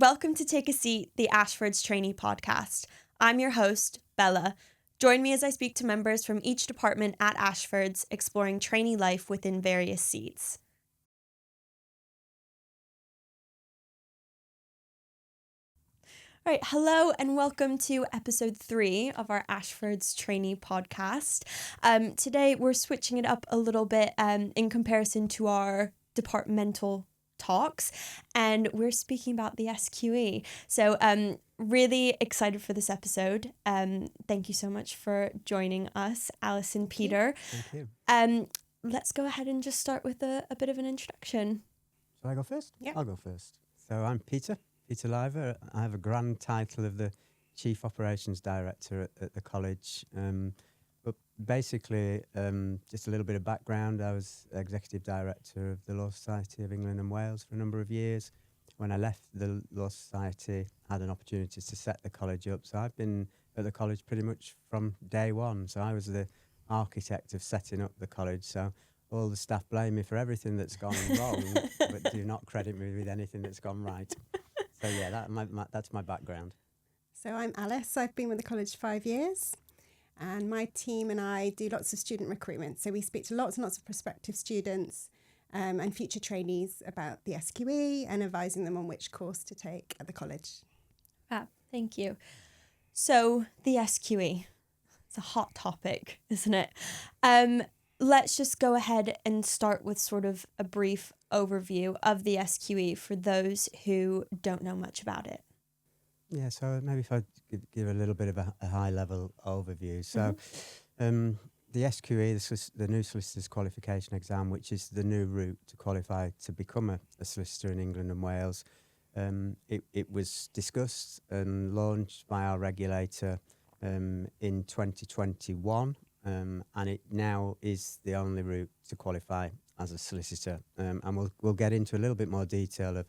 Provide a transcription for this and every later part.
Welcome to Take a Seat, the Ashfords trainee podcast. I'm your host, Bella. Join me as I speak to members from each department at Ashfords, exploring trainee life within various seats. All right, hello and welcome to episode 3 of our Ashfords trainee podcast. Today we're switching it up a little bit in comparison to our departmental talks, and we're speaking about the SQE. So really excited for this episode. Thank you so much for joining us, Alice and Peter. Thank you. Let's go ahead and just start with a bit of an introduction. Shall I go first? Yeah. I'll go first. So I'm Peter Liver. I have a grand title of the Chief Operations Director at the college. But basically, just a little bit of background. I was Executive Director of the Law Society of England and Wales for a number of years. When I left the Law Society, I had an opportunity to set the college up. So I've been at the college pretty much from day one. So I was the architect of setting up the college. So all the staff blame me for everything that's gone wrong, but do not credit me with anything that's gone right. So yeah, that's my background. So I'm Alice. I've been with the college 5 years, and my team and I do lots of student recruitment. So we speak to lots and lots of prospective students and future trainees about the SQE and advising them on which course to take at the college. Thank you. So the SQE, it's a hot topic, isn't it? Let's just go ahead and start with sort of a brief overview of the SQE for those who don't know much about it. Yeah, so maybe if I give a little bit of a high-level overview. So the SQE, the new Solicitor's Qualification Exam, which is the new route to qualify to become a solicitor in England and Wales, it was discussed and launched by our regulator in 2021. And it now is the only route to qualify as a solicitor. And we'll get into a little bit more detail of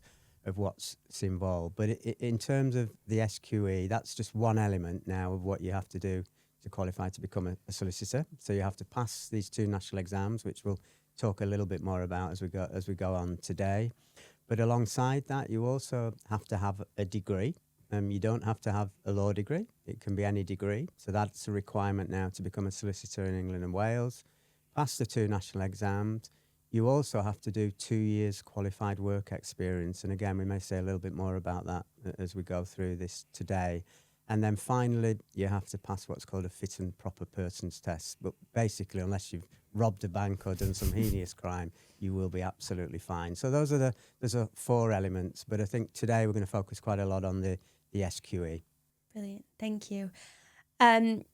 what's involved. But in terms of the SQE, that's just one element now of what you have to do to qualify to become a solicitor. So you have to pass these 2 national exams, which we'll talk a little bit more about as we go on today. But alongside that, you also have to have a degree. You don't have to have a law degree. It can be any degree. So that's a requirement now to become a solicitor in England and Wales. Pass the 2 national exams. You also have to do 2 years qualified work experience. And again, we may say a little bit more about that as we go through this today. And then finally, you have to pass what's called a fit and proper persons test. But basically, unless you've robbed a bank or done some heinous crime, you will be absolutely fine. So those are 4 elements. But I think today we're going to focus quite a lot on the SQE. Brilliant, thank you. And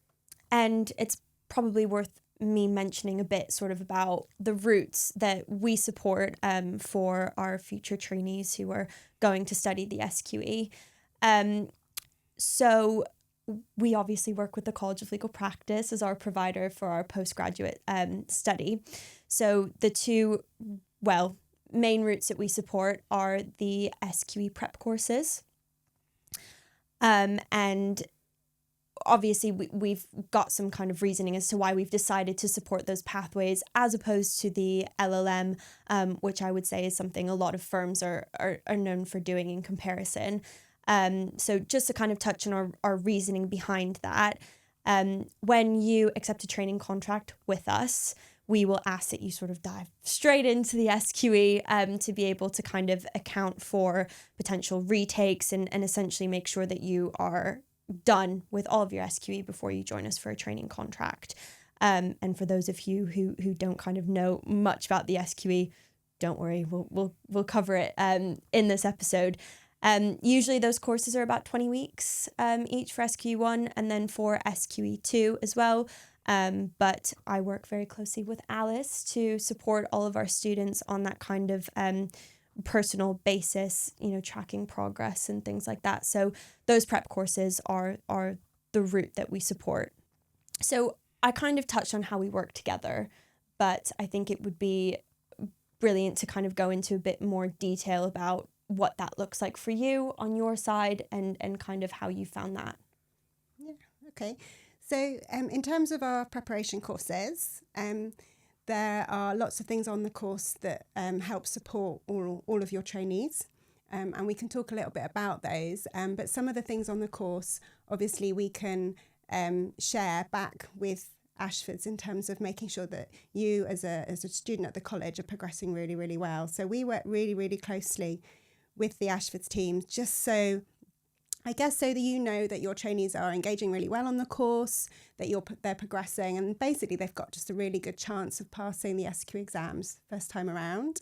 it's probably worth me mentioning a bit sort of about the routes that we support for our future trainees who are going to study the SQE. So we obviously work with the College of Legal Practice as our provider for our postgraduate study. So the 2, main routes that we support are the SQE prep courses. And obviously we've got some kind of reasoning as to why we've decided to support those pathways as opposed to the LLM, which I would say is something a lot of firms are known for doing in comparison. So just to kind of touch on our reasoning behind that, when you accept a training contract with us, we will ask that you sort of dive straight into the SQE to be able to kind of account for potential retakes and essentially make sure that you are done with all of your SQE before you join us for a training contract. And for those of you who don't kind of know much about the SQE, don't worry, we'll cover it in this episode. Usually those courses are about 20 weeks each for SQE1 and then for SQE2 as well. But I work very closely with Alice to support all of our students on that kind of personal basis, tracking progress and things like that. So those prep courses are the route that we support. So I kind of touched on how we work together, but I think it would be brilliant to kind of go into a bit more detail about what that looks like for you on your side and kind of how you found that. Yeah, okay. So in terms of our preparation courses, there are lots of things on the course that help support all of your trainees. And we can talk a little bit about those. But some of the things on the course, obviously, we can share back with Ashfords in terms of making sure that you as a student at the college are progressing really, really well. So we work really, really closely with the Ashfords team, just so that you know that your trainees are engaging really well on the course, that they're progressing, and basically they've got just a really good chance of passing the SQE exams first time around.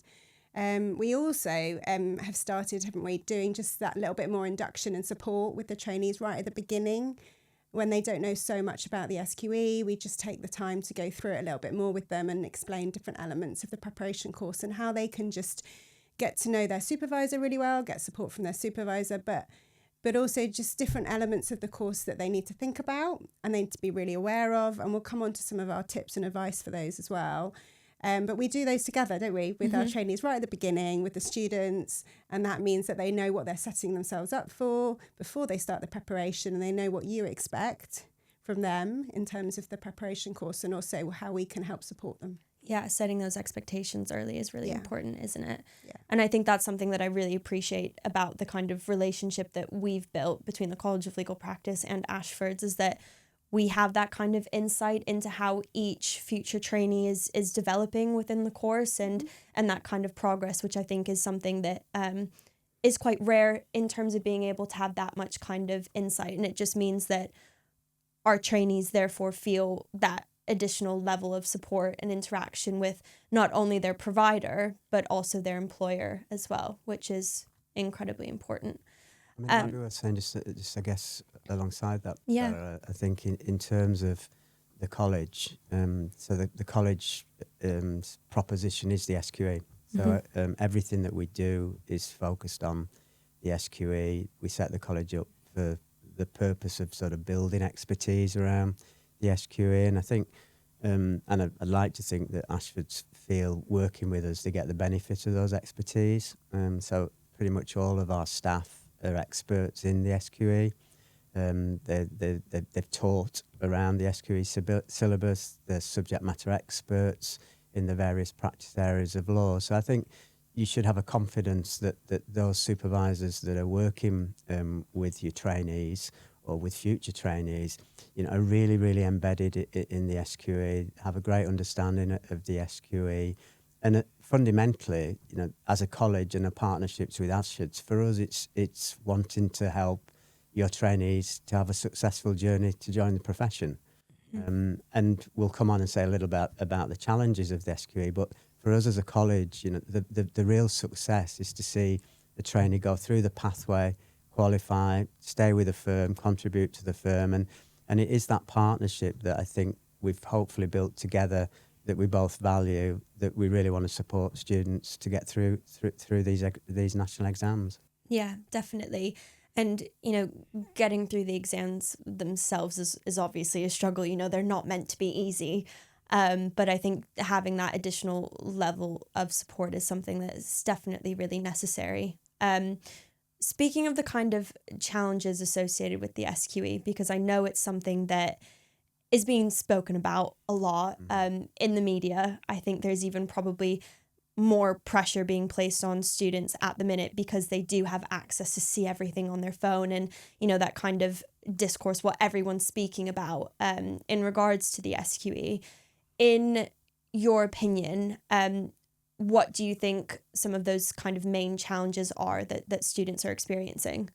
We also have started, haven't we, doing just that little bit more induction and support with the trainees right at the beginning. When they don't know so much about the SQE, we just take the time to go through it a little bit more with them and explain different elements of the preparation course and how they can just get to know their supervisor really well, get support from their supervisor, but also just different elements of the course that they need to think about and they need to be really aware of. And we'll come on to some of our tips and advice for those as well. But we do those together, don't we, with our trainees right at the beginning, with the students. And that means that they know what they're setting themselves up for before they start the preparation, and they know what you expect from them in terms of the preparation course, and also how we can help support them. Yeah, setting those expectations early is really important, isn't it? Yeah. And I think that's something that I really appreciate about the kind of relationship that we've built between the College of Legal Practice and Ashfords, is that we have that kind of insight into how each future trainee is developing within the course and that kind of progress, which I think is something that is quite rare in terms of being able to have that much kind of insight. And it just means that our trainees therefore feel that additional level of support and interaction with not only their provider, but also their employer as well, which is incredibly important. I mean, maybe we're saying just I guess alongside that, I think in terms of the college, so the college proposition is the SQE. So everything that we do is focused on the SQE. We set the college up for the purpose of sort of building expertise around the SQE, and I think, and I'd like to think that Ashfords feel working with us to get the benefit of those expertise. So pretty much all of our staff are experts in the SQE. They've taught around the SQE syllabus. They're subject matter experts in the various practice areas of law. So I think you should have a confidence that those supervisors that are working with your trainees or with future trainees, are really, really embedded in the SQE, have a great understanding of the SQE. And fundamentally, as a college and a partnerships with Ashfords, for us, it's wanting to help your trainees to have a successful journey to join the profession. And we'll come on and say a little bit about the challenges of the SQE. But for us as a college, the real success is to see the trainee go through the pathway, qualify, stay with the firm, contribute to the firm. And it is that partnership that I think we've hopefully built together, that we both value, that we really want to support students to get through these national exams. Yeah, definitely. And, getting through the exams themselves is obviously a struggle. They're not meant to be easy. But I think having that additional level of support is something that is definitely really necessary. Speaking of the kind of challenges associated with the SQE, because I know it's something that is being spoken about a lot in the media. I think there's even probably more pressure being placed on students at the minute because they do have access to see everything on their phone, and that kind of discourse, what everyone's speaking about in regards to the SQE. In your opinion, what do you think some of those kind of main challenges are that students are experiencing?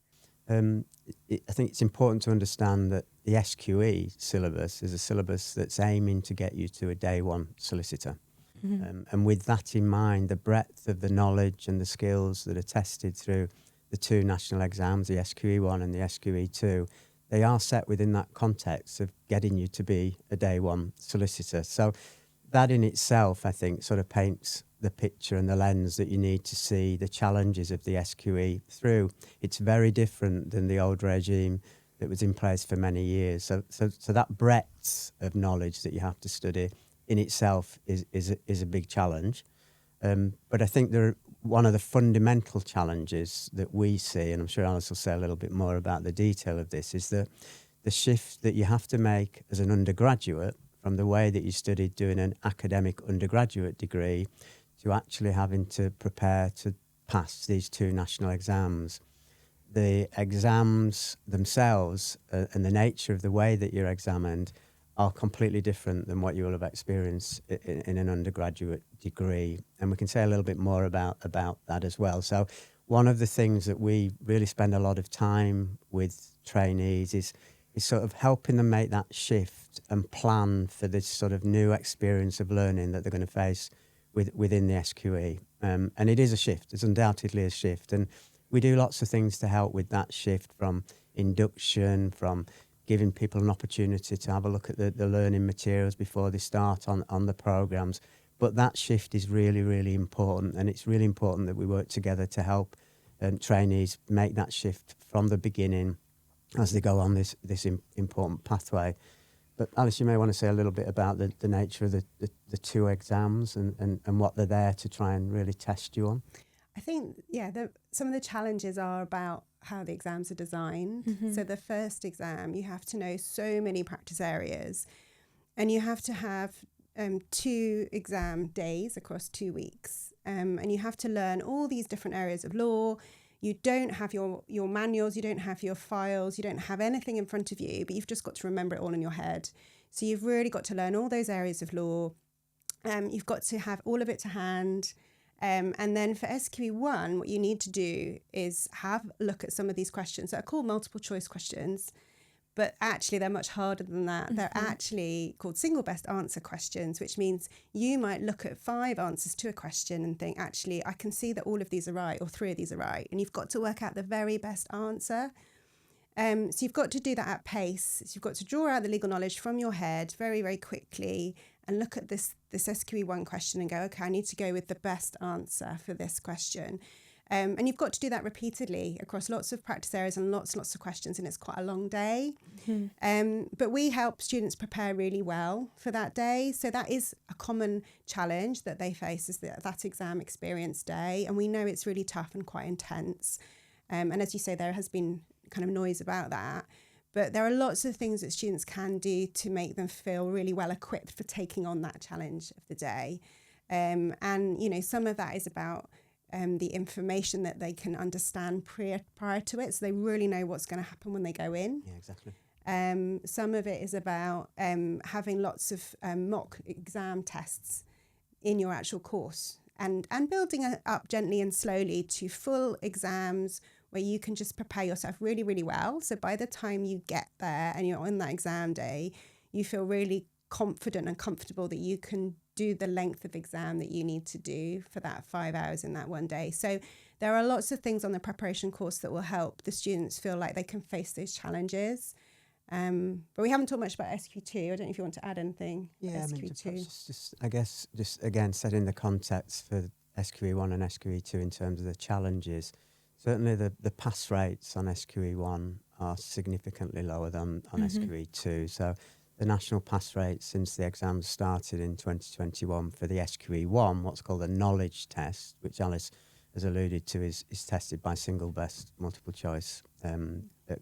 I think it's important to understand that the SQE syllabus is a syllabus that's aiming to get you to a day one solicitor. And with that in mind, the breadth of the knowledge and the skills that are tested through the two national exams, the SQE1 and the SQE2, they are set within that context of getting you to be a day one solicitor. So that in itself, I think, sort of paints the picture and the lens that you need to see the challenges of the SQE through. It's very different than the old regime that was in place for many years. So that breadth of knowledge that you have to study in itself is a big challenge. But I think one of the fundamental challenges that we see, and I'm sure Alice will say a little bit more about the detail of this, is the shift that you have to make as an undergraduate from the way that you studied doing an academic undergraduate degree to actually having to prepare to pass these 2 national exams. The exams themselves and the nature of the way that you're examined are completely different than what you will have experienced in an undergraduate degree. And we can say a little bit more about that as well. So one of the things that we really spend a lot of time with trainees is sort of helping them make that shift and plan for this sort of new experience of learning that they're going to face within the SQE. And it is a shift. It's undoubtedly a shift. And we do lots of things to help with that shift, from induction, from giving people an opportunity to have a look at the learning materials before they start on the programmes. But that shift is really, really important, and it's really important that we work together to help trainees make that shift from the beginning as they go on this important pathway. But Alice, you may want to say a little bit about the nature of the 2 exams and what they're there to try and really test you on. I think, some of the challenges are about how the exams are designed. Mm-hmm. So the first exam, you have to know so many practice areas, and you have to have 2 exam days across 2 weeks. And you have to learn all these different areas of law. You don't have your manuals, you don't have your files, you don't have anything in front of you, but you've just got to remember it all in your head. So you've really got to learn all those areas of law. You've got to have all of it to hand. And then for SQE1, what you need to do is have a look at some of these questions that are called multiple choice questions, but actually they're much harder than that. Mm-hmm. They're actually called single best answer questions, which means you might look at 5 answers to a question and think, actually, I can see that all of these are right, or 3 of these are right. And you've got to work out the very best answer. So you've got to do that at pace. So you've got to draw out the legal knowledge from your head very, very quickly and look at this SQE1 question and go, okay, I need to go with the best answer for this question. And you've got to do that repeatedly across lots of practice areas and lots of questions, and it's quite a long day. Mm-hmm. But we help students prepare really well for that day. So that is a common challenge that they face, is that exam experience day. And we know it's really tough and quite intense. And as you say, there has been kind of noise about that. But there are lots of things that students can do to make them feel really well equipped for taking on that challenge of the day. And, some of that is about the information that they can understand prior to it, so they really know what's going to happen when they go in. Yeah, exactly. Some of it is about having lots of mock exam tests in your actual course, and building it up gently and slowly to full exams where you can just prepare yourself really, really well. So by the time you get there and you're on that exam day, you feel really confident and comfortable that you can do the length of exam that you need to do for that 5 hours in that one day. So there are lots of things on the preparation course that will help the students feel like they can face those challenges. But we haven't talked much about SQ2. I don't know if you want to add anything. Yeah, SQ2. I guess just again setting the context for SQE1 and SQE2 in terms of the challenges. Certainly the pass rates on SQE1 are significantly lower than on SQE2. So the national pass rate since the exams started in 2021 for the SQE1, what's called a knowledge test, which Alice has alluded to, is tested by single best multiple choice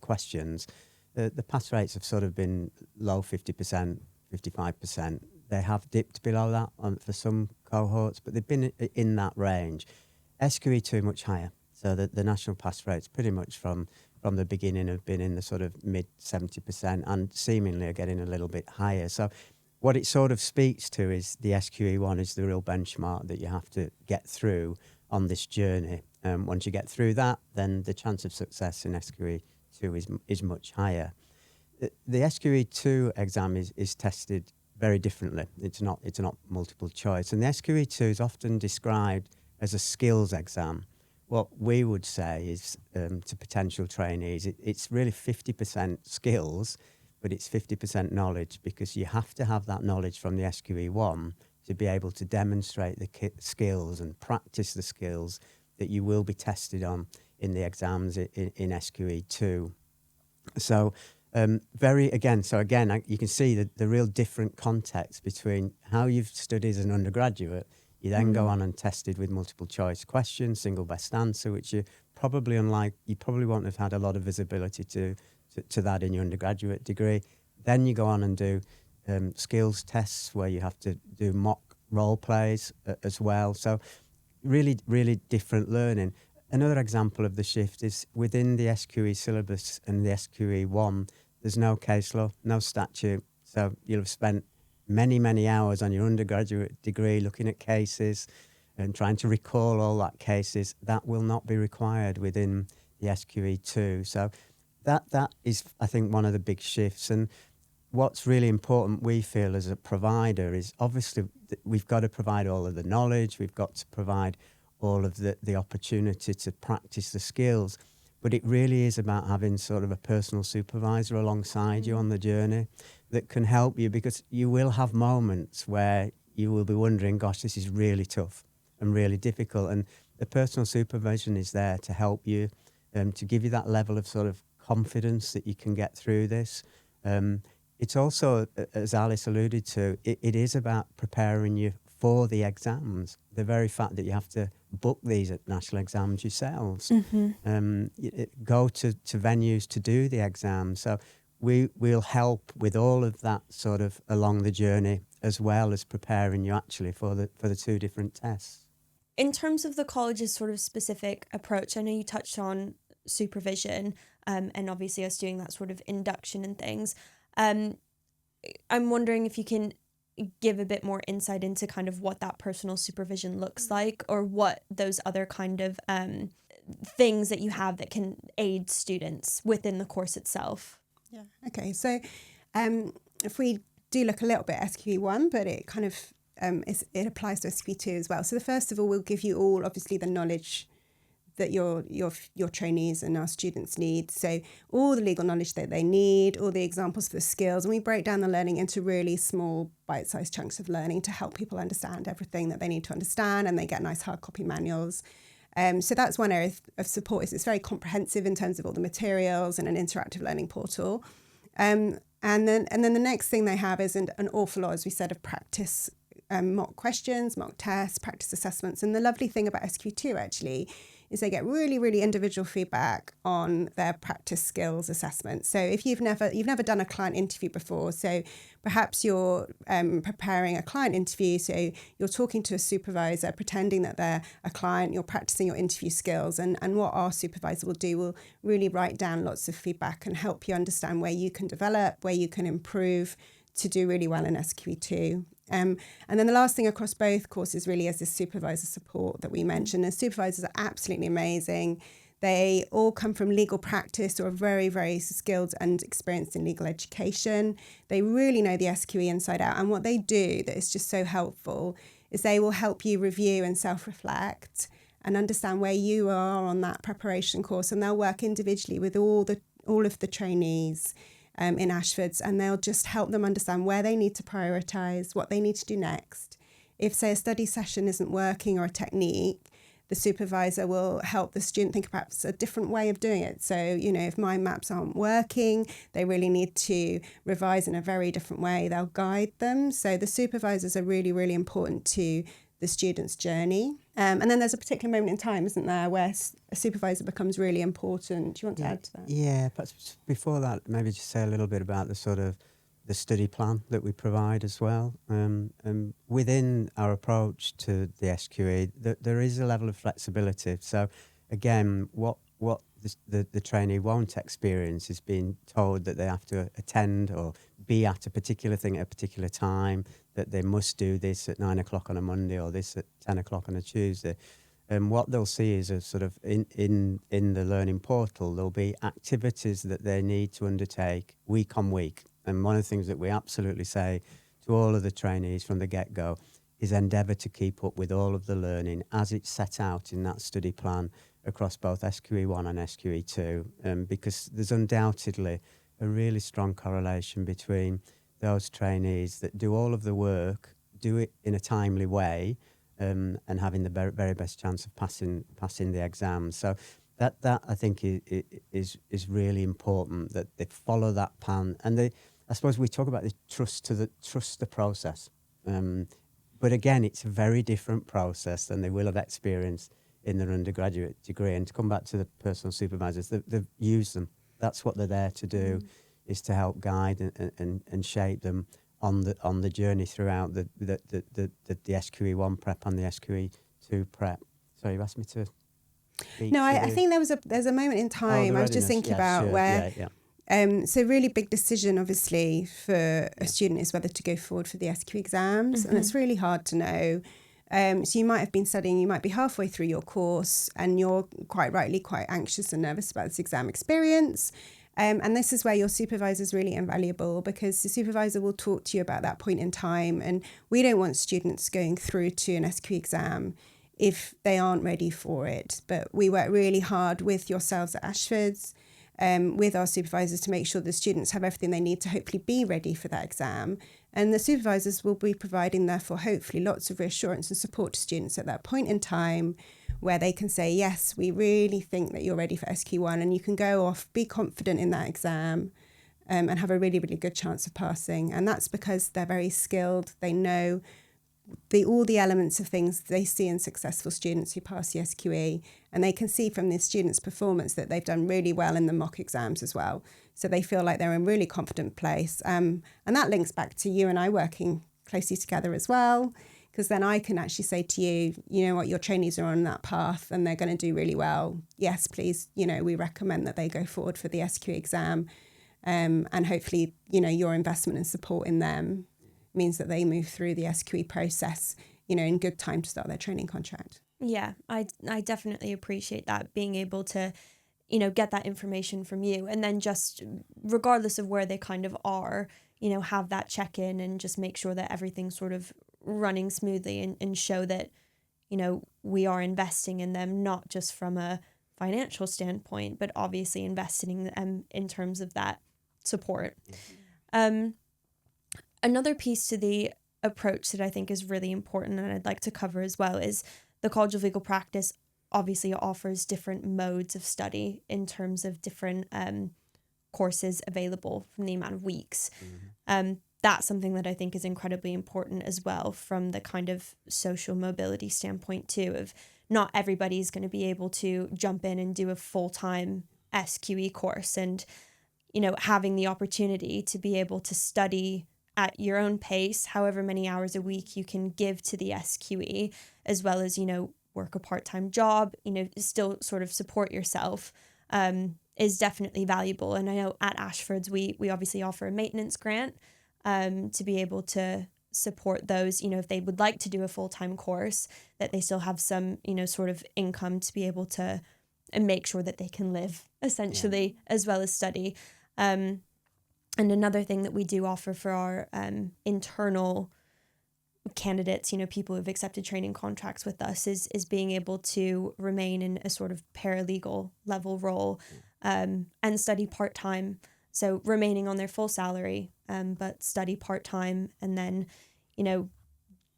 questions. The pass rates have sort of been low 50%, 55%. They have dipped below that for some cohorts, but they've been in that range. SQE2 much higher. So the national pass rates pretty much from the beginning have been in the sort of mid 70% and seemingly are getting a little bit higher. So what it sort of speaks to is the SQE1 is the real benchmark that you have to get through on this journey. Once you get through that, then the chance of success in SQE2 is much higher. The SQE2 exam is tested very differently. It's not multiple choice. And the SQE2 is often described as a skills exam. What we would say is to potential trainees, it's really 50% skills, but it's 50% knowledge, because you have to have that knowledge from the SQE1 to be able to demonstrate the skills and practice the skills that you will be tested on in the exams in SQE2. So you can see the real different context between how you've studied as an undergraduate. You then go on and tested with multiple choice questions, single best answer, which you probably won't have had a lot of visibility to that in your undergraduate degree. Then you go on and do skills tests where you have to do mock role plays as well. So really, really different learning. Another example of the shift is within the SQE syllabus and the SQE1, there's no case law, no statute. So you'll have spent many, many hours on your undergraduate degree looking at cases and trying to recall all that cases. That will not be required within the SQE2. So that is, I think, one of the big shifts. And what's really important, we feel, as a provider is obviously we've got to provide all of the knowledge, we've got to provide all of the opportunity to practice the skills, but it really is about having sort of a personal supervisor alongside you on the journey that can help you, because you will have moments where you will be wondering, gosh, this is really tough and really difficult, and the personal supervision is there to help you, to give you that level of sort of confidence that you can get through this. It's also, as Alice alluded to, it is about preparing you for the exams. The very fact that you have to book these at national exams yourselves, go to venues to do the exams. So we'll help with all of that sort of along the journey, as well as preparing you actually for the two different tests. In terms of the college's sort of specific approach, I know you touched on supervision, and obviously us doing that sort of induction and things. I'm wondering if you can give a bit more insight into kind of what that personal supervision looks like, or what those other kind of things that you have that can aid students within the course itself. Yeah. Okay. So if we do look a little bit at SQE1, but it kind of it applies to SQE2 as well. So the first of all, we'll give you all obviously the knowledge that your trainees and our students need. So all the legal knowledge that they need, all the examples for the skills, and we break down the learning into really small bite-sized chunks of learning to help people understand everything that they need to understand, and they get nice hard copy manuals. So that's one area of support. It's very comprehensive in terms of all the materials and an interactive learning portal. And then the next thing they have is an awful lot, as we said, of practice, mock questions, mock tests, practice assessments. And the lovely thing about SQ2 actually is they get really, really individual feedback on their practice skills assessment. So if you've never done a client interview before, so perhaps you're preparing a client interview, so you're talking to a supervisor, pretending that they're a client, you're practicing your interview skills, and what our supervisor will do will really write down lots of feedback and help you understand where you can develop, where you can improve to do really well in SQE2. And then the last thing across both courses really is this supervisor support that we mentioned. And supervisors are absolutely amazing. They all come from legal practice or are very, very skilled and experienced in legal education. They really know the SQE inside out. And what they do that is just so helpful is they will help you review and self-reflect and understand where you are on that preparation course. And they'll work individually with all of the trainees in Ashfords, and they'll just help them understand where they need to prioritise, what they need to do next. If, say, a study session isn't working or a technique, the supervisor will help the student think perhaps a different way of doing it. So, if mind maps aren't working, they really need to revise in a very different way. They'll guide them. So the supervisors are really, really important to the student's journey. And then there's a particular moment in time, isn't there, where a supervisor becomes really important. Do you want to add to that? Yeah, perhaps before that, maybe just say a little bit about the sort of the study plan that we provide as well. Within our approach to the SQE, there is a level of flexibility. So again, what the trainee won't experience is being told that they have to attend or be at a particular thing at a particular time, that they must do this at 9 o'clock on a Monday or this at 10 o'clock on a Tuesday. And what they'll see is a sort of in the learning portal, there'll be activities that they need to undertake week on week. And one of the things that we absolutely say to all of the trainees from the get-go is endeavour to keep up with all of the learning as it's set out in that study plan across both SQE1 and SQE2, because there's undoubtedly a really strong correlation between those trainees that do all of the work, do it in a timely way, and having the very best chance of passing the exam. So that I think is really important, that they follow that plan. And I suppose we talk about the trust the process. But again, it's a very different process than they will have experienced in their undergraduate degree. And to come back to the personal supervisors, they've used them. That's what they're there to do, is to help guide and shape them on the journey throughout the SQE1 prep and the SQE2 prep. So you asked me to speak No, to I think there's a moment in time I was just thinking about where so really big decision obviously for a student is whether to go forward for the SQE exams, and it's really hard to know. So you might have been studying, you might be halfway through your course and you're quite rightly quite anxious and nervous about this exam experience. And this is where your supervisor is really invaluable, because the supervisor will talk to you about that point in time. And we don't want students going through to an SQE exam if they aren't ready for it. But we work really hard with yourselves at Ashfords, with our supervisors, to make sure the students have everything they need to hopefully be ready for that exam. And the supervisors will be providing, therefore, hopefully lots of reassurance and support to students at that point in time, where they can say, yes, we really think that you're ready for SQ1, and you can go off, be confident in that exam, and have a really, really good chance of passing. And that's because they're very skilled. They know all the elements of things they see in successful students who pass the SQE, and they can see from the students' performance that they've done really well in the mock exams as well. So they feel like they're in a really confident place. And that links back to you and I working closely together as well, because then I can actually say to you, you know what, your trainees are on that path and they're going to do really well. Yes, please, we recommend that they go forward for the SQE exam. And hopefully, your investment and support in them means that they move through the SQE process, in good time to start their training contract. Yeah, I definitely appreciate that, being able to, get that information from you, and then just regardless of where they kind of are, have that check-in and just make sure that everything's sort of running smoothly, and show that, we are investing in them, not just from a financial standpoint, but obviously investing in them in terms of that support. Another piece to the approach that I think is really important and I'd like to cover as well is the College of Legal Practice obviously offers different modes of study in terms of different courses available from the amount of weeks. That's something that I think is incredibly important as well, from the kind of social mobility standpoint too, of not everybody's going to be able to jump in and do a full-time SQE course, and, having the opportunity to be able to study at your own pace, however many hours a week you can give to the SQE, as well as, work a part-time job, still sort of support yourself, is definitely valuable. And I know at Ashfords, we obviously offer a maintenance grant to be able to support those, if they would like to do a full-time course, that they still have some, sort of income to be able to make sure that they can live essentially, as well as study. And another thing that we do offer for our internal candidates, people who've accepted training contracts with us, is being able to remain in a sort of paralegal level role and study part-time. So remaining on their full salary, but study part-time, and then,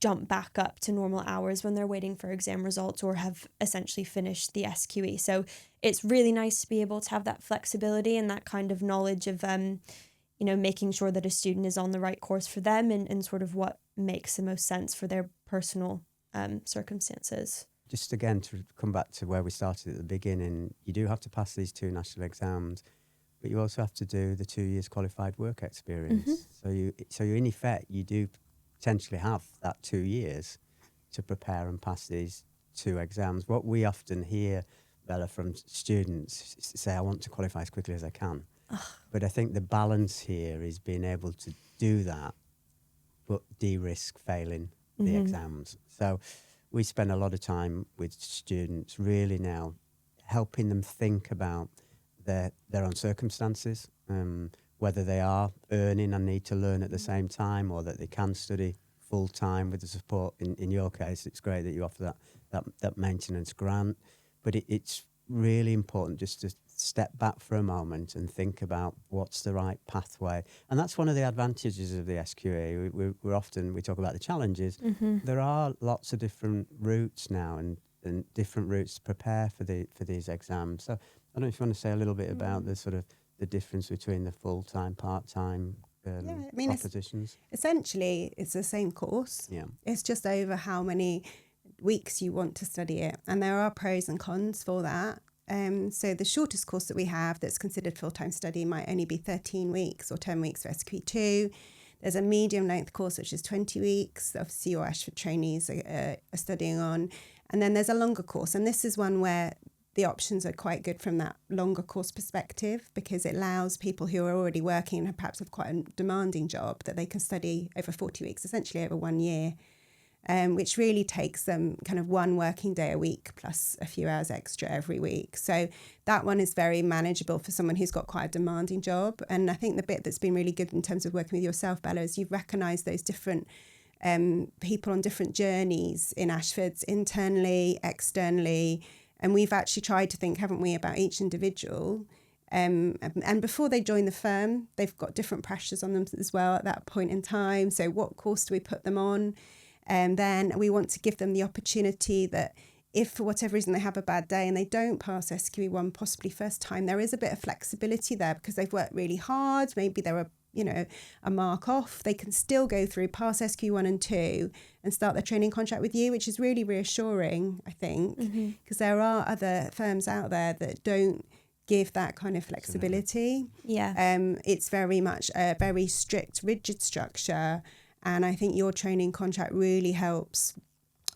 jump back up to normal hours when they're waiting for exam results or have essentially finished the SQE. So it's really nice to be able to have that flexibility and that kind of knowledge of making sure that a student is on the right course for them, and sort of what makes the most sense for their personal circumstances. Just again, to come back to where we started at the beginning, you do have to pass these 2 national exams, but you also have to do the 2 years qualified work experience. So you in effect, you do potentially have that 2 years to prepare and pass these 2 exams. What we often hear, Bella, from students say, I want to qualify as quickly as I can. But I think the balance here is being able to do that, but de-risk failing the exams. So we spend a lot of time with students really now helping them think about their own circumstances, whether they are earning and need to learn at the same time, or that they can study full time with the support. In your case, it's great that you offer that maintenance grant, but it's really important just to step back for a moment and think about what's the right pathway. And that's one of the advantages of the SQE. We talk about the challenges. There are lots of different routes now, and different routes to prepare for these exams. So I don't know if you want to say a little bit about the sort of the difference between the full-time, part-time propositions. Essentially, it's the same course. Yeah. It's just over how many weeks you want to study it. And there are pros and cons for that. So the shortest course that we have that's considered full-time study might only be 13 weeks or 10 weeks for SQE2. There's a medium length course, which is 20 weeks. Obviously, your Ashford trainees are studying on. And then there's a longer course. And this is one where the options are quite good from that longer course perspective, because it allows people who are already working and perhaps have quite a demanding job that they can study over 40 weeks, essentially over 1 year. Which really takes them kind of 1 working day a week plus a few hours extra every week. So that one is very manageable for someone who's got quite a demanding job. And I think the bit that's been really good in terms of working with yourself, Bella, is you've recognised those different people on different journeys in Ashfords, internally, externally. And we've actually tried to think, haven't we, about each individual. And before they join the firm, they've got different pressures on them as well at that point in time. So what course do we put them on? And then we want to give them the opportunity that if for whatever reason they have a bad day and they don't pass SQE 1, possibly first time, there is a bit of flexibility there because they've worked really hard. Maybe they're a mark off. They can still go through, pass SQE 1 and 2 and start their training contract with you, which is really reassuring, I think, because there are other firms out there that don't give that kind of flexibility. Yeah. It's very much a very strict, rigid structure. And I think your training contract really helps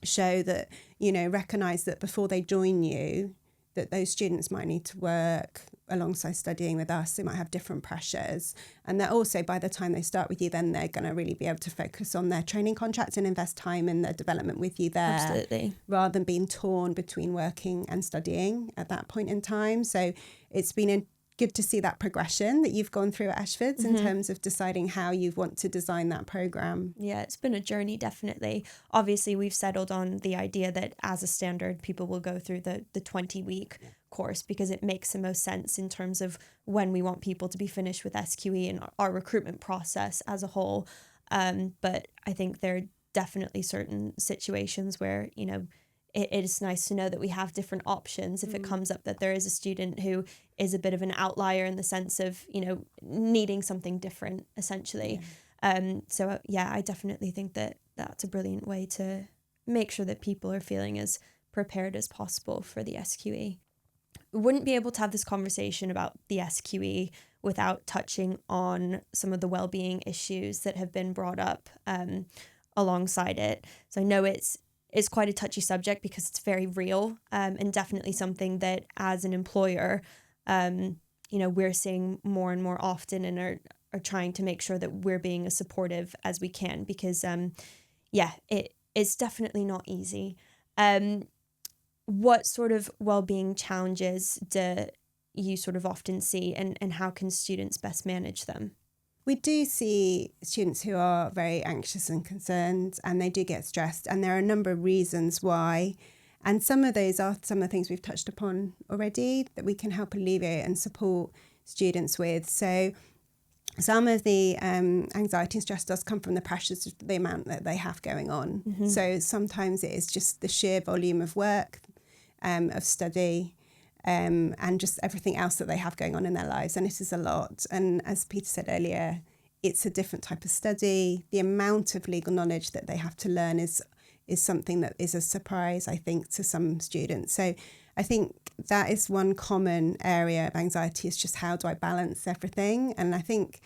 show that, recognise that before they join you, that those students might need to work alongside studying with us. They might have different pressures. And that also by the time they start with you, then they're going to really be able to focus on their training contract and invest time in their development with you there. Absolutely. Rather than being torn between working and studying at that point in time. So it's been good to see that progression that you've gone through at Ashfords in terms of deciding how you want to design that programme. Yeah, it's been a journey, definitely. Obviously, we've settled on the idea that as a standard, people will go through the 20-week course because it makes the most sense in terms of when we want people to be finished with SQE and our recruitment process as a whole. But I think there are definitely certain situations where, it is nice to know that we have different options if it comes up that there is a student who is a bit of an outlier in the sense of, needing something different, essentially. So, I definitely think that that's a brilliant way to make sure that people are feeling as prepared as possible for the SQE. We wouldn't be able to have this conversation about the SQE without touching on some of the wellbeing issues that have been brought up alongside it. So I know it's quite a touchy subject because it's very real and definitely something that as an employer, we're seeing more and more often and are trying to make sure that we're being as supportive as we can because, it's definitely not easy. What sort of wellbeing challenges do you sort of often see and how can students best manage them? We do see students who are very anxious and concerned and they do get stressed, and there are a number of reasons why. And some of those are some of the things we've touched upon already that we can help alleviate and support students with. So some of the anxiety and stress does come from the pressures of the amount that they have going on. So sometimes it is just the sheer volume of work, of study, and just everything else that they have going on in their lives. And it is a lot. And as Peter said earlier, it's a different type of study. The amount of legal knowledge that they have to learn is something that is a surprise, I think, to some students. So I think that is one common area of anxiety, is just how do I balance everything? And I think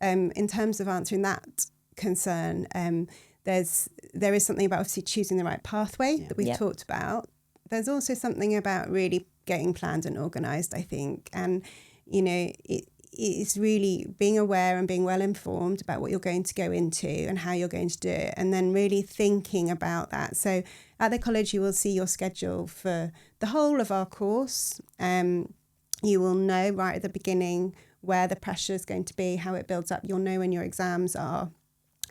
in terms of answering that concern, there is something about obviously choosing the right pathway that we've talked about. There's also something about really getting planned and organised, I think. And, it's really being aware and being well informed about what you're going to go into and how you're going to do it, and then really thinking about that. So at the college, you will see your schedule for the whole of our course. You will know right at the beginning where the pressure is going to be, how it builds up. You'll know when your exams are,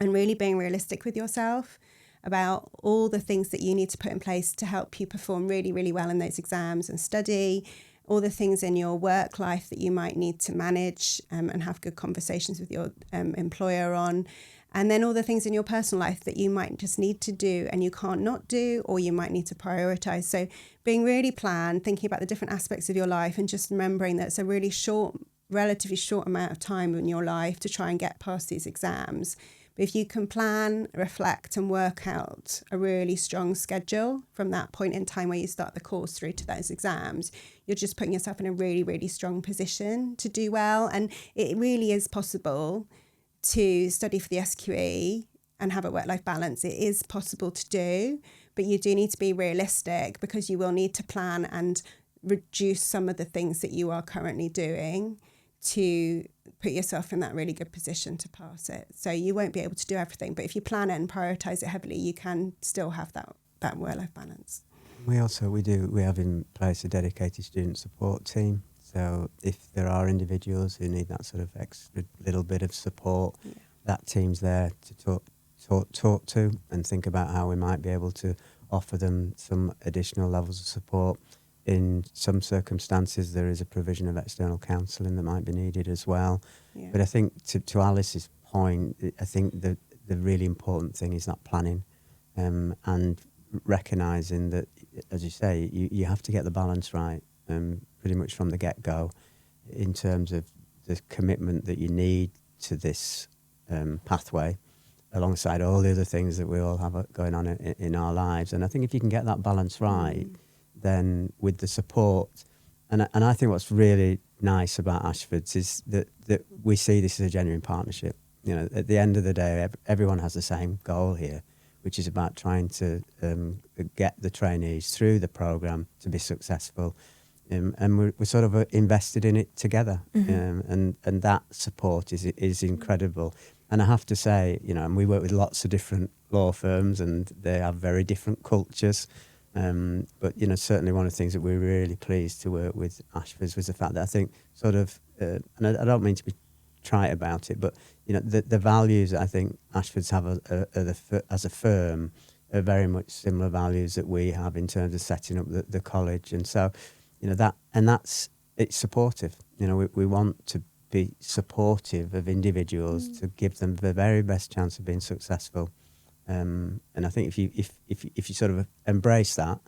and really being realistic with yourself about all the things that you need to put in place to help you perform really, really well in those exams and study, all the things in your work life that you might need to manage and have good conversations with your employer on, and then all the things in your personal life that you might just need to do and you can't not do, or you might need to prioritise. So being really planned, thinking about the different aspects of your life, and just remembering that it's a really relatively short amount of time in your life to try and get past these exams. But if you can plan, reflect and work out a really strong schedule from that point in time where you start the course through to those exams, you're just putting yourself in a really, really strong position to do well. And it really is possible to study for the SQE and have a work-life balance. It is possible to do, but you do need to be realistic, because you will need to plan and reduce some of the things that you are currently doing to put yourself in that really good position to pass it. So you won't be able to do everything, but if you plan it and prioritise it heavily, you can still have that work-life balance. We have in place a dedicated student support team. So if there are individuals who need that sort of extra little bit of support, that team's there to talk to and think about how we might be able to offer them some additional levels of support. In some circumstances, there is a provision of external counselling that might be needed as well. Yeah. But I think to Alice's point, I think the really important thing is that planning, and recognising that, as you say, you have to get the balance right, pretty much from the get-go, in terms of the commitment that you need to this pathway, alongside all the other things that we all have going on in our lives. And I think if you can get that balance right, then with the support, and I think what's really nice about Ashfords is that we see this as a genuine partnership. You know, at the end of the day, everyone has the same goal here, which is about trying to get the trainees through the programme to be successful. And we're sort of invested in it together. And that support is incredible. And I have to say, you know, and we work with lots of different law firms, and they have very different cultures. But, you know, certainly one of the things that we're really pleased to work with Ashfords was the fact that I think sort of, and I don't mean to be trite about it, but, you know, the values that I think Ashfords have as a firm are very much similar values that we have in terms of setting up the college. And so, you know, it's supportive. You know, we want to be supportive of individuals to give them the very best chance of being successful. And I think if you sort of embrace that,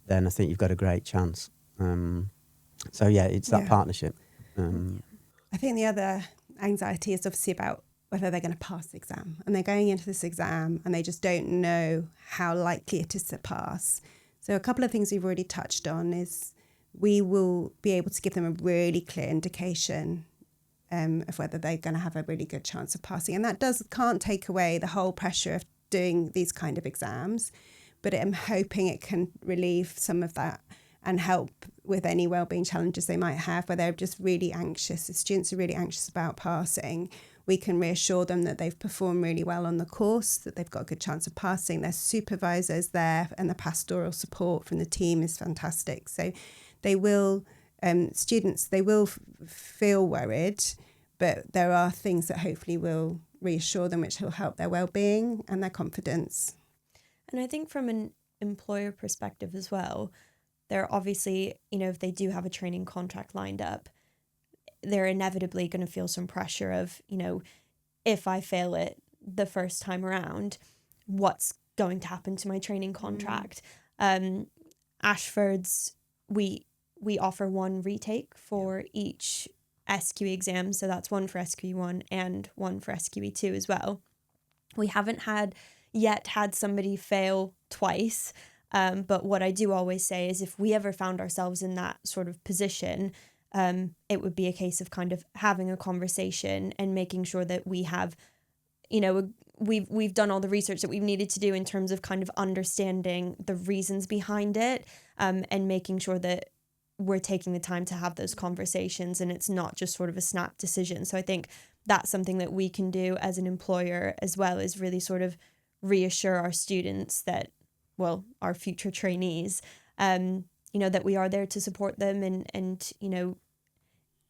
then I think you've got a great chance. So yeah, it's that partnership. I think the other anxiety is obviously about whether they're going to pass the exam, and they're going into this exam and they just don't know how likely it is to pass. So a couple of things we've already touched on is we will be able to give them a really clear indication of whether they're going to have a really good chance of passing. And that can't take away the whole pressure of doing these kind of exams, but I'm hoping it can relieve some of that and help with any wellbeing challenges they might have, where they're just really anxious. If students are really anxious about passing, we can reassure them that they've performed really well on the course, that they've got a good chance of passing. Their supervisors there, and the pastoral support from the team is fantastic. So they will, students, they will feel worried, but there are things that hopefully will reassure them, which will help their well-being and their confidence. And I think from an employer perspective as well, they're obviously, you know, if they do have a training contract lined up, they're inevitably going to feel some pressure of, you know, if I fail it the first time around, what's going to happen to my training contract? Ashfords, we offer one retake for each SQE exam, so that's one for SQE1 and one for SQE2 as well. We haven't had somebody fail twice, but what I do always say is if we ever found ourselves in that sort of position, it would be a case of kind of having a conversation and making sure that we have, you know, we've done all the research that we've needed to do in terms of kind of understanding the reasons behind it, and making sure that we're taking the time to have those conversations and it's not just sort of a snap decision. So I think that's something that we can do as an employer as well, is really sort of reassure our students that, well, our future trainees, you know, that we are there to support them, and you know,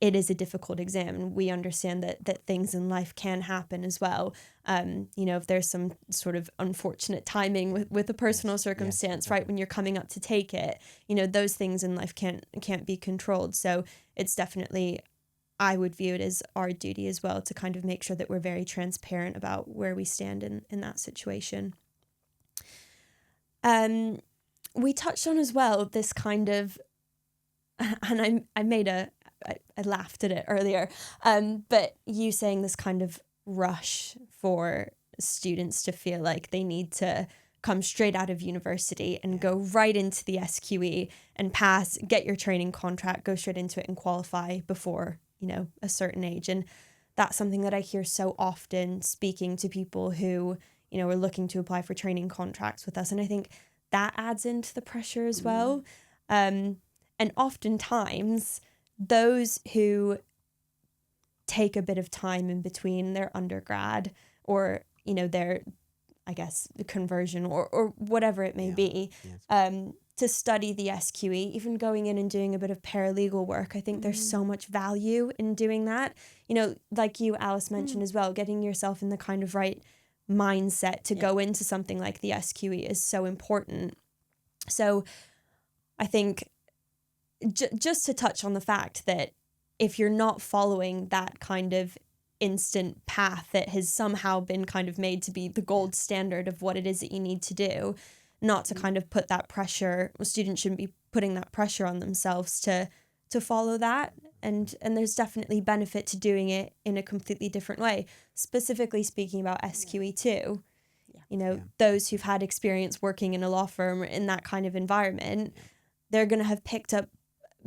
it is a difficult exam, and we understand that things in life can happen as well. You know, if there's some sort of unfortunate timing with a personal circumstance, right, when you're coming up to take it, you know, those things in life can't be controlled. So it's definitely, I would view it as our duty as well to kind of make sure that we're very transparent about where we stand in that situation. We touched on as well this kind of, and I laughed at it earlier, but you saying this kind of rush for students to feel like they need to come straight out of university and go right into the SQE and pass, get your training contract, go straight into it and qualify before, you know, a certain age. And that's something that I hear so often speaking to people who, you know, are looking to apply for training contracts with us. And I think that adds into the pressure as well. And oftentimes those who take a bit of time in between their undergrad or, you know, their, I guess, the conversion or whatever it may be, to study the SQE, even going in and doing a bit of paralegal work. I think there's so much value in doing that. You know, like you, Alice, mentioned as well, getting yourself in the kind of right mindset to go into something like the SQE is so important. So I think just to touch on the fact that if you're not following that kind of instant path that has somehow been kind of made to be the gold standard of what it is that you need to do, not to kind of put that pressure, students shouldn't be putting that pressure on themselves to follow that. And there's definitely benefit to doing it in a completely different way, specifically speaking about SQE too. You know, those who've had experience working in a law firm or in that kind of environment, they're going to have picked up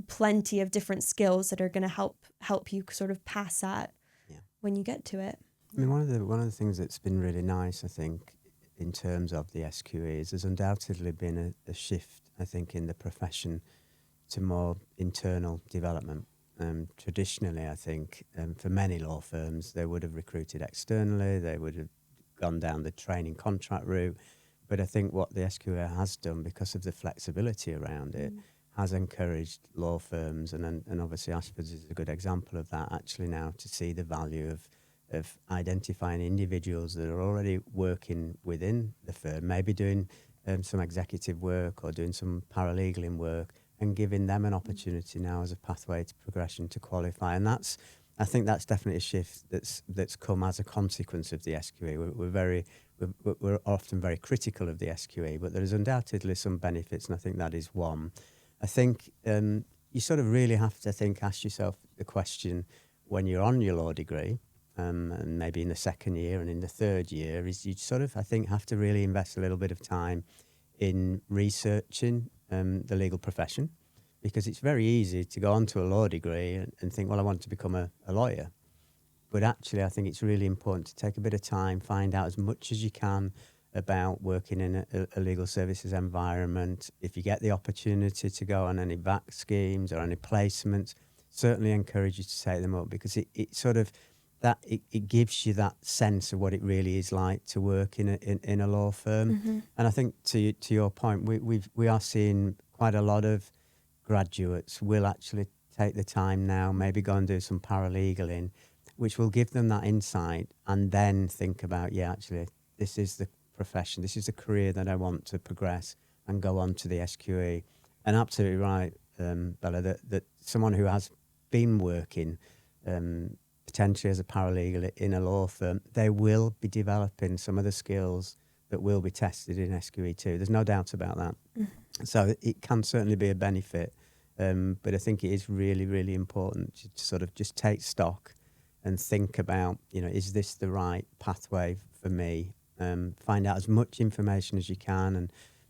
plenty of different skills that are going to help you sort of pass that when you get to it. I mean, one of the things that's been really nice, I think, in terms of the SQE is there's undoubtedly been a shift, I think, in the profession to more internal development. Traditionally, I think, for many law firms, they would have recruited externally, they would have gone down the training contract route. But I think what the SQE has done, because of the flexibility around it, has encouraged law firms, and obviously Ashfords is a good example of that, actually now to see the value of identifying individuals that are already working within the firm, maybe doing some executive work or doing some paralegaling work, and giving them an opportunity now as a pathway to progression to qualify. And I think that's definitely a shift that's come as a consequence of the SQE. We're often very critical of the SQE, but there is undoubtedly some benefits, and I think that is one. I think you sort of really have to ask yourself the question when you're on your law degree, and maybe in the second year and in the third year, is you sort of, I think, have to really invest a little bit of time in researching the legal profession, because it's very easy to go onto a law degree and think, well, I want to become a lawyer. But actually, I think it's really important to take a bit of time, find out as much as you can about working in a legal services environment. If you get the opportunity to go on any VAC schemes or any placements, certainly encourage you to take them up, because it sort of it gives you that sense of what it really is like to work in a law firm. And I think to your point, we are seeing quite a lot of graduates will actually take the time now, maybe go and do some paralegaling, which will give them that insight, and then think about, actually, this is the profession, this is the career that I want to progress and go on to the SQE. And absolutely right, Bella, that someone who has been working potentially as a paralegal in a law firm, they will be developing some of the skills that will be tested in SQE too. There's no doubt about that. So it can certainly be a benefit, but I think it is really, really important to sort of just take stock and think about, is this the right pathway for me? Find out as much information as you can,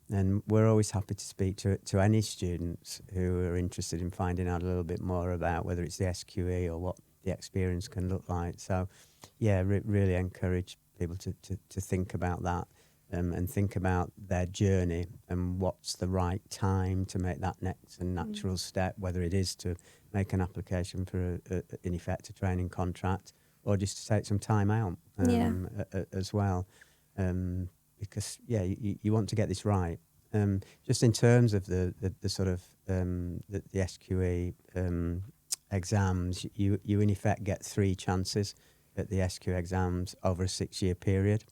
and we're always happy to speak to any students who are interested in finding out a little bit more about whether it's the SQE or what the experience can look like. So, really encourage people to think about that, and think about their journey and what's the right time to make that next and natural step, whether it is to make an application for, in effect, a training contract, or just to take some time out as well. Because you want to get this right. Just in terms of the sort of the SQE exams, you in effect get 3 chances at the SQE exams over a 6-year period.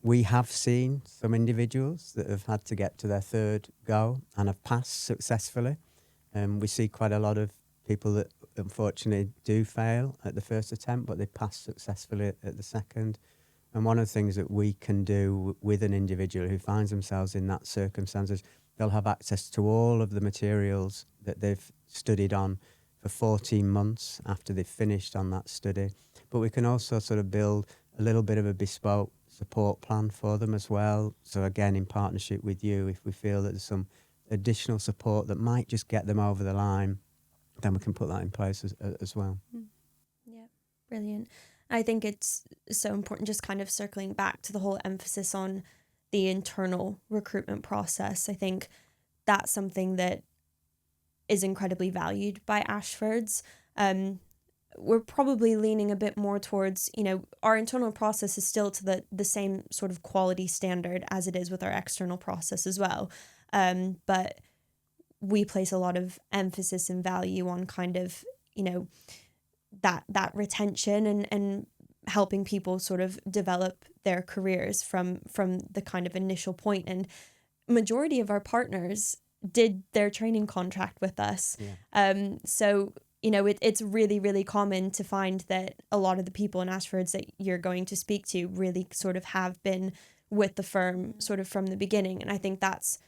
We have seen some individuals that have had to get to their 3rd go and have passed successfully. We see quite a lot of people that unfortunately do fail at the 1st attempt, but they pass successfully at the 2nd. And one of the things that we can do with an individual who finds themselves in that circumstances, they'll have access to all of the materials that they've studied on for 14 months after they've finished on that study. But we can also sort of build a little bit of a bespoke support plan for them as well. So again, in partnership with you, if we feel that there's some additional support that might just get them over the line, then we can put that in place as well. Yeah. Brilliant. I think it's so important, just kind of circling back to the whole emphasis on the internal recruitment process. I think that's something that is incredibly valued by Ashfords. We're probably leaning a bit more towards, our internal process is still to the same sort of quality standard as it is with our external process as well. But we place a lot of emphasis and value on kind of, that retention and helping people sort of develop their careers from the kind of initial point. And majority of our partners did their training contract with us. Yeah. So, it's really, really common to find that a lot of the people in Ashfords that you're going to speak to really sort of have been with the firm sort of from the beginning. And I think that's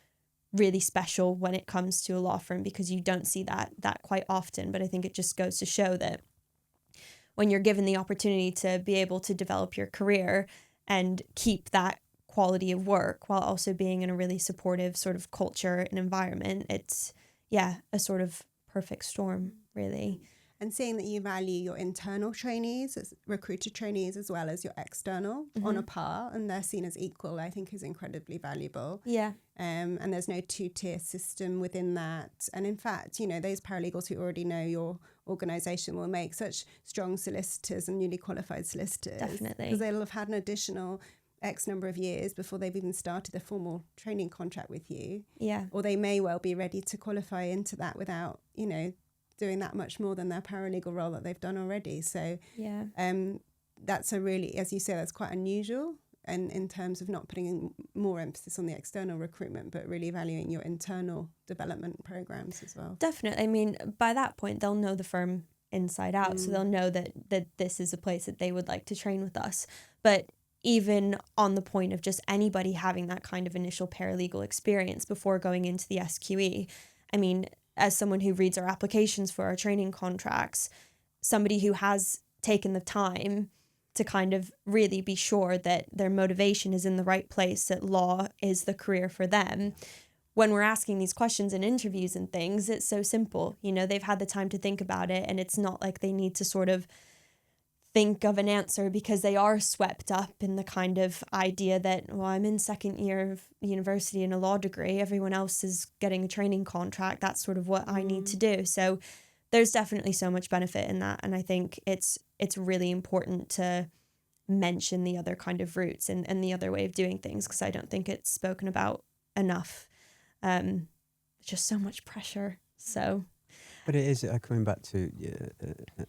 really special when it comes to a law firm, because you don't see that quite often. But I think it just goes to show that when you're given the opportunity to be able to develop your career and keep that quality of work while also being in a really supportive sort of culture and environment, it's a sort of perfect storm, really. And seeing that you value your internal trainees, recruited trainees, as well as your external on a par, and they're seen as equal, I think is incredibly valuable. Yeah. And there's no two-tier system within that. And in fact, those paralegals who already know your organisation will make such strong solicitors and newly qualified solicitors. Definitely. Because they'll have had an additional X number of years before they've even started a formal training contract with you. Yeah. Or they may well be ready to qualify into that without, doing that much more than their paralegal role that they've done already. So that's a really, as you say, that's quite unusual, and in terms of not putting more emphasis on the external recruitment, but really valuing your internal development programs as well. Definitely. I mean, by that point, they'll know the firm inside out. So they'll know that this is a place that they would like to train with us. But even on the point of just anybody having that kind of initial paralegal experience before going into the SQE, I mean, as someone who reads our applications for our training contracts, somebody who has taken the time to kind of really be sure that their motivation is in the right place, that law is the career for them. When we're asking these questions in interviews and things, it's so simple. They've had the time to think about it, and it's not like they need to sort of think of an answer because they are swept up in the kind of idea that, well, I'm in second year of university in a law degree, everyone else is getting a training contract, that's sort of what I need to do. So there's definitely so much benefit in that, and I think it's really important to mention the other kind of routes and the other way of doing things, because I don't think it's spoken about enough. Just so much pressure. So but it is coming back to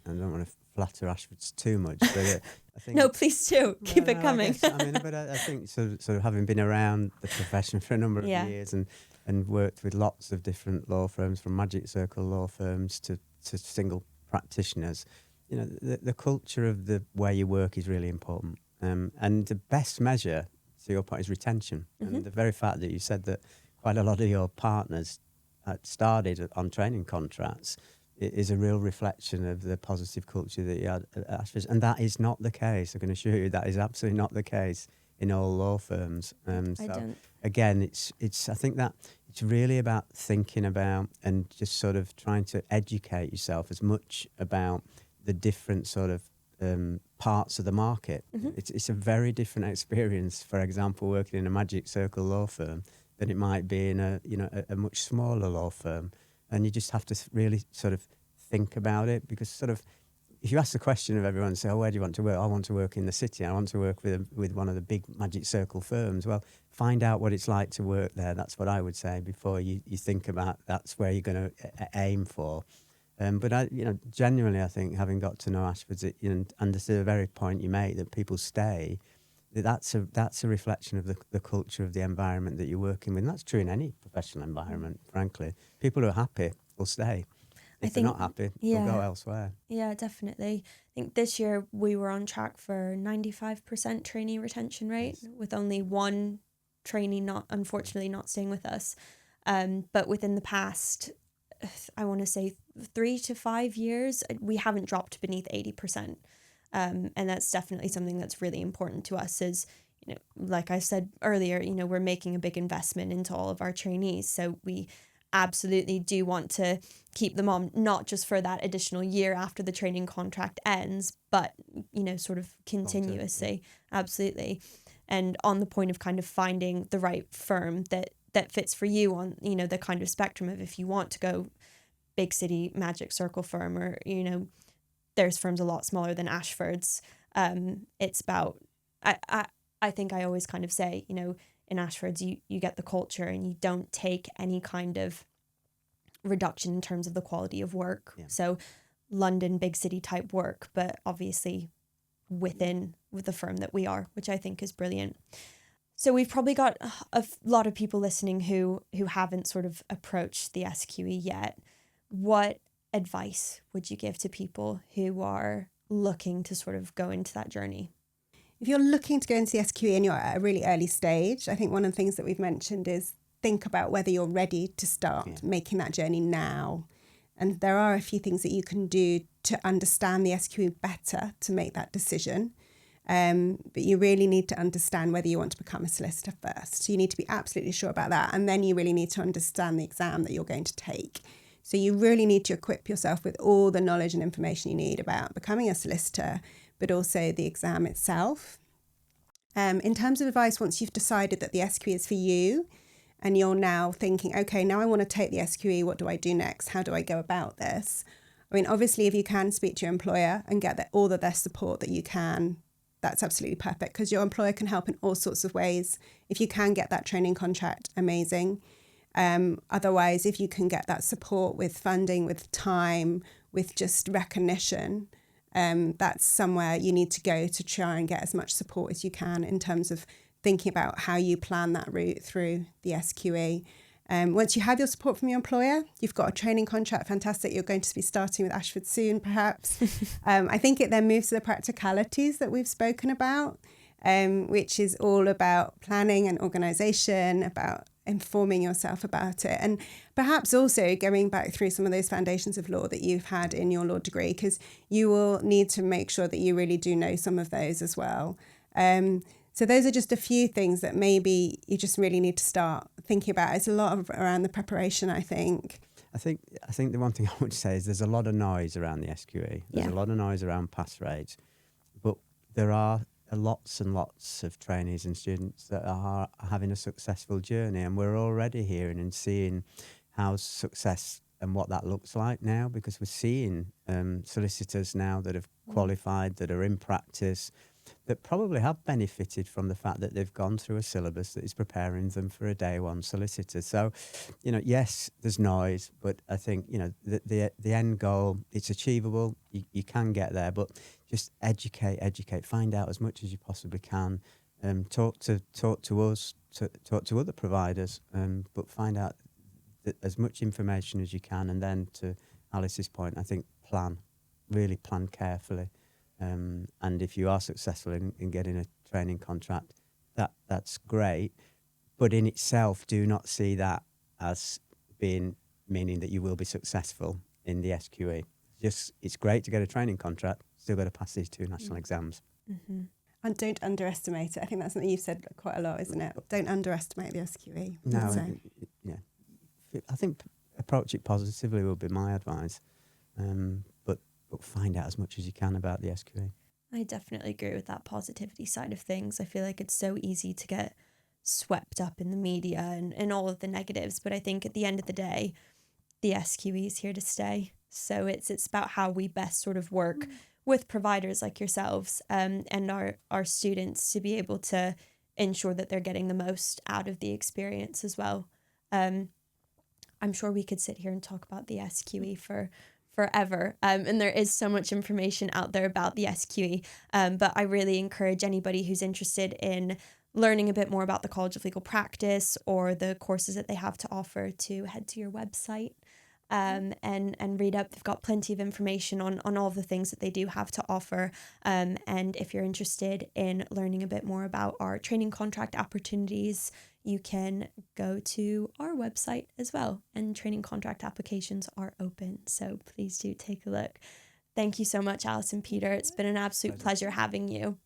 I don't want to flatter Ashfords too much, but I think no, please do keep it coming. I think sort of having been around the profession for a number of years and worked with lots of different law firms, from magic circle law firms to single practitioners, the culture of the way you work is really important, and the best measure, to your point, is retention. And the very fact that you said that quite a lot of your partners started on training contracts is a real reflection of the positive culture that you had at Ashfords. And that is not the case. I can assure you that is absolutely not the case in all law firms. Again, I think that it's really about thinking about and just sort of trying to educate yourself as much about the different sort of parts of the market. It's a very different experience, for example, working in a magic circle law firm than it might be in a much smaller law firm. And you just have to really sort of think about it, because sort of if you ask the question of everyone, say, where do you want to work? I want to work in the city. I want to work with one of the big magic circle firms. Well, find out what it's like to work there. That's what I would say before you think about that's where you're going to aim for. But genuinely, I think having got to know Ashfords, and this is the very point you make, that people stay, that's a reflection of the culture of the environment that you're working with. And that's true in any professional environment, frankly. People who are happy will stay. If they're not happy, they'll go elsewhere. Yeah, definitely. I think this year we were on track for 95% trainee retention rate, with only one trainee unfortunately not staying with us. But within the past, I want to say 3 to 5 years, we haven't dropped beneath 80%. And that's definitely something that's really important to us, is, like I said earlier, we're making a big investment into all of our trainees. So we absolutely do want to keep them on, not just for that additional year after the training contract ends, but, you know, sort of continuously. Absolutely. And on the point of kind of finding the right firm that fits for you on, you know, the kind of spectrum of if you want to go big city magic circle firm, or, you know, there's firms a lot smaller than Ashfords. It's about, I think I always kind of say, you know, in Ashfords, you get the culture and you don't take any kind of reduction in terms of the quality of work. Yeah. So London, big city type work, but obviously with the firm that we are, which I think is brilliant. So we've probably got a lot of people listening who haven't sort of approached the SQE yet. What advice would you give to people who are looking to sort of go into that journey? If you're looking to go into the SQE and you're at a really early stage, I think one of the things that we've mentioned is think about whether you're ready to start making that journey now. And there are a few things that you can do to understand the SQE better to make that decision. But you really need to understand whether you want to become a solicitor first. So you need to be absolutely sure about that. And then you really need to understand the exam that you're going to take. So you really need to equip yourself with all the knowledge and information you need about becoming a solicitor, but also the exam itself. In terms of advice, once you've decided that the SQE is for you and you're now thinking, okay, now I want to take the SQE, what do I do next? How do I go about this? I mean, obviously, if you can speak to your employer and get all of their support that you can, that's absolutely perfect, because your employer can help in all sorts of ways. If you can get that training contract, amazing. Otherwise, if you can get that support with funding, with time, with just recognition, that's somewhere you need to go to try and get as much support as you can in terms of thinking about how you plan that route through the SQE. Once you have your support from your employer, you've got a training contract, fantastic. You're going to be starting with Ashford soon, perhaps. I think it then moves to the practicalities that we've spoken about, which is all about planning and organisation, about informing yourself about it, and perhaps also going back through some of those foundations of law that you've had in your law degree, because you will need to make sure that you really do know some of those as well. So those are just a few things that maybe you just really need to start thinking about. It's a lot around the preparation, I think. I think the one thing I would say is there's a lot of noise around the SQE. There's a lot of noise around pass rates, but there are lots and lots of trainees and students that are having a successful journey, and we're already hearing and seeing how success and what that looks like now, because we're seeing solicitors now that have qualified, that are in practice, that probably have benefited from the fact that they've gone through a syllabus that is preparing them for a day one solicitor. So, you know, yes, there's noise, but I think, you know, the end goal, it's achievable. You can get there, but just educate, find out as much as you possibly can. Talk to us, talk to other providers, but find out as much information as you can. And then, to Alice's point, I think really plan carefully. And if you are successful in getting a training contract, that's great. But in itself, do not see that as meaning that you will be successful in the SQE. It's great to get a training contract, still got to pass these 2 national exams. Mm-hmm. And don't underestimate it. I think that's something you've said quite a lot, isn't it? Don't underestimate the SQE. No, I think approach it positively will be my advice. But find out as much as you can about the SQE. I definitely agree with that positivity side of things. I feel like it's so easy to get swept up in the media and all of the negatives. But I think at the end of the day, the SQE is here to stay. So it's about how we best sort of work with providers like yourselves and our students to be able to ensure that they're getting the most out of the experience as well. I'm sure we could sit here and talk about the SQE for forever. And there is so much information out there about the SQE. But I really encourage anybody who's interested in learning a bit more about the College of Legal Practice or the courses that they have to offer to head to your website and read up. They've got plenty of information on all of the things that they do have to offer. And if you're interested in learning a bit more about our training contract opportunities, you can go to our website as well, and training contract applications are open. So please do take a look. Thank you so much, Alice and Peter. It's been an absolute pleasure having you.